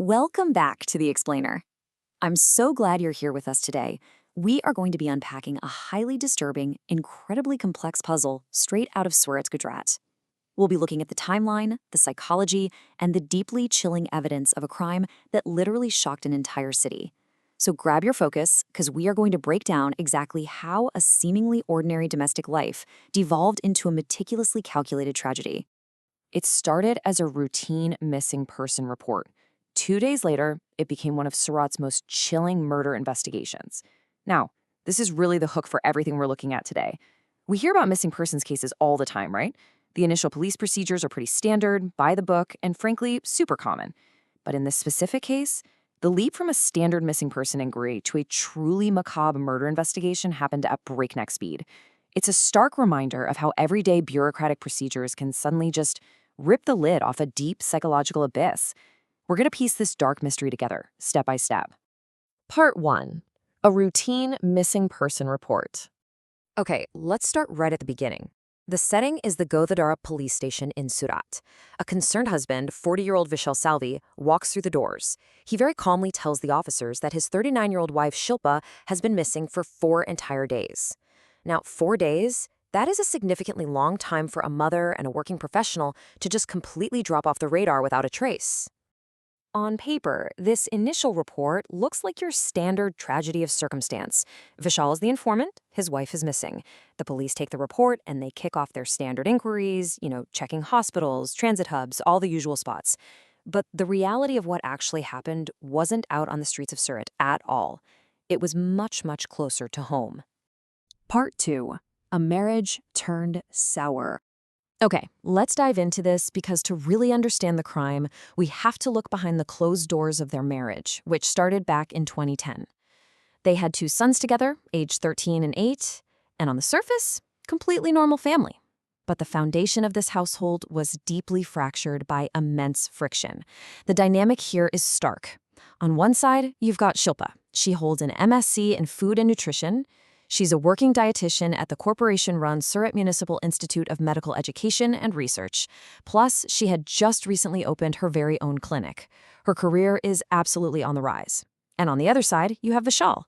Welcome back to The Explainer. I'm so glad you're here with us today. We are going to be unpacking a highly disturbing, incredibly complex puzzle straight out of Surat, Gujarat. We'll be looking at the timeline, the psychology, and the deeply chilling evidence of a crime that literally shocked an entire city. So grab your focus, because we are going to break down exactly how a seemingly ordinary domestic life devolved into a meticulously calculated tragedy. It started as a routine missing person report. 2 days later, it became one of Surat's most chilling murder investigations. Now, this is really the hook for everything we're looking at today. We hear about missing persons cases all the time, right? The initial police procedures are pretty standard, by the book, and frankly, super common. But in this specific case, the leap from a standard missing person inquiry to a truly macabre murder investigation happened at breakneck speed. It's a stark reminder of how everyday bureaucratic procedures can suddenly just rip the lid off a deep psychological abyss. We're going to piece this dark mystery together, step by step. Part 1. A routine missing person report. Okay, let's start right at the beginning. The setting is the Godhadara police station in Surat. A concerned husband, 40-year-old Vishal Salvi, walks through the doors. He very calmly tells the officers that his 39-year-old wife Shilpa has been missing for 4 entire days. Now, 4 days? That is a significantly long time for a mother and a working professional to just completely drop off the radar without a trace. On paper, this initial report looks like your standard tragedy of circumstance. Vishal is the informant, his wife is missing. The police take the report and they kick off their standard inquiries, checking hospitals, transit hubs, all the usual spots. But the reality of what actually happened wasn't out on the streets of Surat at all. It was much, much closer to home. Part 2. A marriage turned sour. Okay, let's dive into this because to really understand the crime, we have to look behind the closed doors of their marriage, which started back in 2010. They had 2 sons together, aged 13 and 8, and on the surface, completely normal family. But the foundation of this household was deeply fractured by immense friction. The dynamic here is stark. On one side, you've got Shilpa. She holds an MSc in food and nutrition. She's a working dietitian at the corporation-run Surat Municipal Institute of Medical Education and Research. Plus, she had just recently opened her very own clinic. Her career is absolutely on the rise. And on the other side, you have Vishal.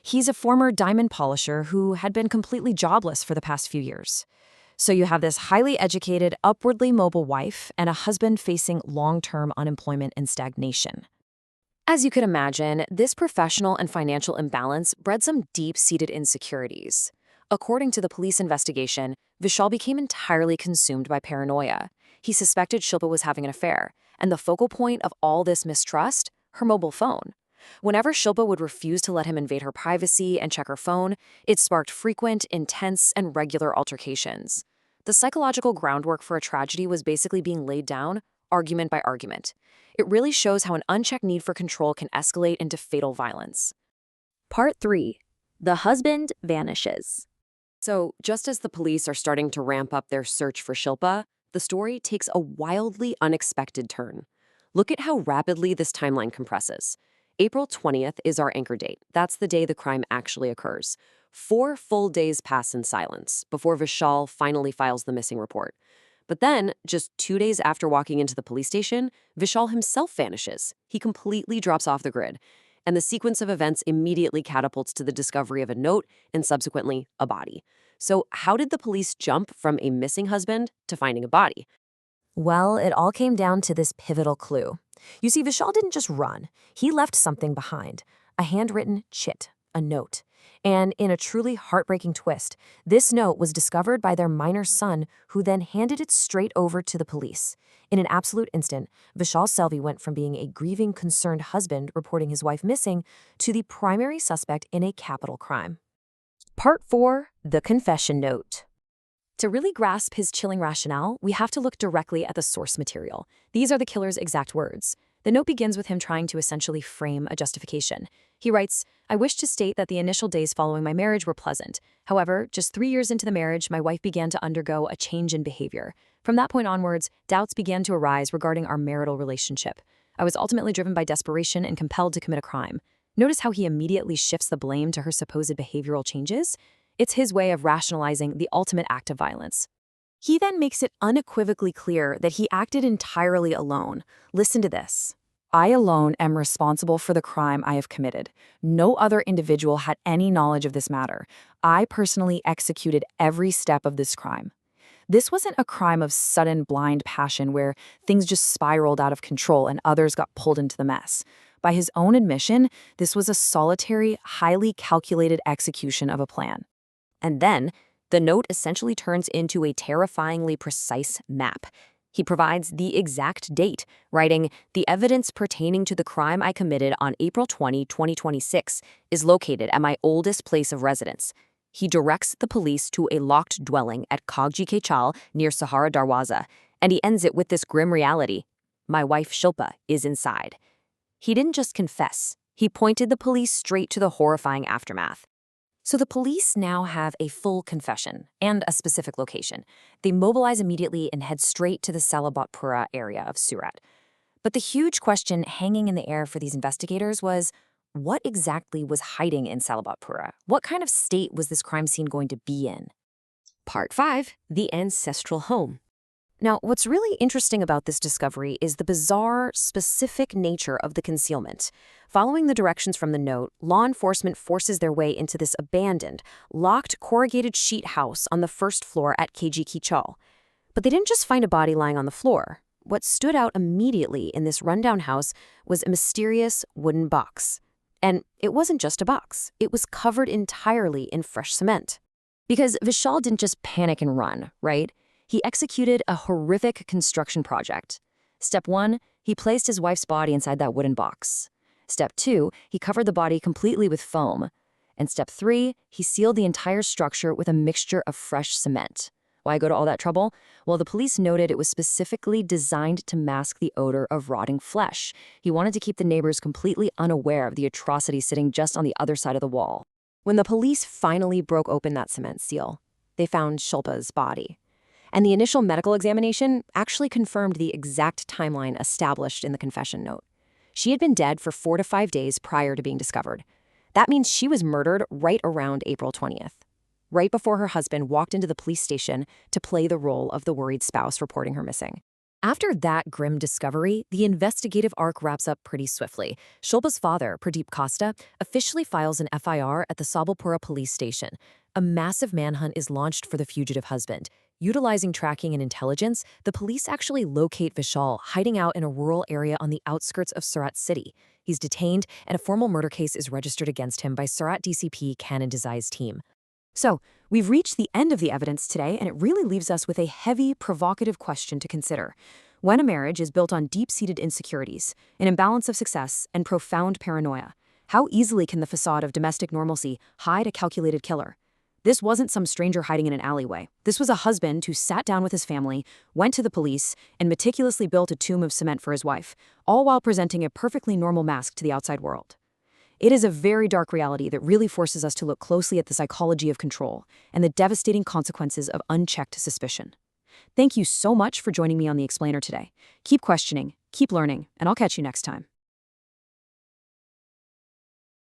He's a former diamond polisher who had been completely jobless for the past few years. So you have this highly educated, upwardly mobile wife and a husband facing long-term unemployment and stagnation. As you could imagine, this professional and financial imbalance bred some deep-seated insecurities. According to the police investigation, Vishal became entirely consumed by paranoia. He suspected Shilpa was having an affair, and the focal point of all this mistrust, her mobile phone. Whenever Shilpa would refuse to let him invade her privacy and check her phone, it sparked frequent, intense, and regular altercations. The psychological groundwork for a tragedy was basically being laid down, argument by argument. It really shows how an unchecked need for control can escalate into fatal violence. Part 3. The husband vanishes. So, just as the police are starting to ramp up their search for Shilpa, the story takes a wildly unexpected turn. Look at how rapidly this timeline compresses. April 20th is our anchor date. That's the day the crime actually occurs. 4 full days pass in silence before Vishal finally files the missing report. But then, just 2 days after walking into the police station, Vishal himself vanishes. He completely drops off the grid. And the sequence of events immediately catapults to the discovery of a note and subsequently a body. So how did the police jump from a missing husband to finding a body? Well, it all came down to this pivotal clue. You see, Vishal didn't just run. He left something behind. A handwritten chit, a note. And in a truly heartbreaking twist, this note was discovered by their minor son, who then handed it straight over to the police. In an absolute instant, Vishal Salvi went from being a grieving, concerned husband reporting his wife missing to the primary suspect in a capital crime. Part 4. The confession note. To really grasp his chilling rationale, we have to look directly at the source material. These are the killer's exact words. The note begins with him trying to essentially frame a justification. He writes, "I wish to state that the initial days following my marriage were pleasant. However, just 3 years into the marriage, my wife began to undergo a change in behavior. From that point onwards, doubts began to arise regarding our marital relationship. I was ultimately driven by desperation and compelled to commit a crime." Notice how he immediately shifts the blame to her supposed behavioral changes? It's his way of rationalizing the ultimate act of violence. He then makes it unequivocally clear that he acted entirely alone. Listen to this. I alone am responsible for the crime I have committed. No other individual had any knowledge of this matter. I personally executed every step of this crime. This wasn't a crime of sudden blind passion where things just spiraled out of control and others got pulled into the mess. By his own admission, this was a solitary, highly calculated execution of a plan. And then, the note essentially turns into a terrifyingly precise map. He provides the exact date, writing, "The evidence pertaining to the crime I committed on April 20, 2026 is located at my oldest place of residence." He directs the police to a locked dwelling at Kogji Kechal near Sahara Darwaza, and he ends it with this grim reality: my wife Shilpa is inside. He didn't just confess, he pointed the police straight to the horrifying aftermath. So the police now have a full confession and a specific location. They mobilize immediately and head straight to the Salabatpura area of Surat. But the huge question hanging in the air for these investigators was, what exactly was hiding in Salabatpura? What kind of state was this crime scene going to be in? Part 5, the ancestral home. Now, what's really interesting about this discovery is the bizarre, specific nature of the concealment. Following the directions from the note, law enforcement forces their way into this abandoned, locked corrugated sheet house on the first floor at KG Kichal. But they didn't just find a body lying on the floor. What stood out immediately in this rundown house was a mysterious wooden box. And it wasn't just a box. It was covered entirely in fresh cement. Because Vishal didn't just panic and run, right? He executed a horrific construction project. Step 1, he placed his wife's body inside that wooden box. Step 2, he covered the body completely with foam. And step 3, he sealed the entire structure with a mixture of fresh cement. Why go to all that trouble? Well, the police noted it was specifically designed to mask the odor of rotting flesh. He wanted to keep the neighbors completely unaware of the atrocity sitting just on the other side of the wall. When the police finally broke open that cement seal, they found Shilpa's body. And the initial medical examination actually confirmed the exact timeline established in the confession note. She had been dead for 4 to 5 days prior to being discovered. That means she was murdered right around April 20th, right before her husband walked into the police station to play the role of the worried spouse reporting her missing. After that grim discovery, the investigative arc wraps up pretty swiftly. Shilpa's father, Pradeep Costa, officially files an FIR at the Sabalpura police station. A massive manhunt is launched for the fugitive husband. Utilizing tracking and intelligence, the police actually locate Vishal hiding out in a rural area on the outskirts of Surat city. He's detained, and a formal murder case is registered against him by Surat DCP Kanan Desai's team. So, we've reached the end of the evidence today, and it really leaves us with a heavy, provocative question to consider. When a marriage is built on deep-seated insecurities, an imbalance of success, and profound paranoia, how easily can the facade of domestic normalcy hide a calculated killer? This wasn't some stranger hiding in an alleyway. This was a husband who sat down with his family, went to the police, and meticulously built a tomb of cement for his wife, all while presenting a perfectly normal mask to the outside world. It is a very dark reality that really forces us to look closely at the psychology of control and the devastating consequences of unchecked suspicion. Thank you so much for joining me on The Explainer today. Keep questioning, keep learning, and I'll catch you next time.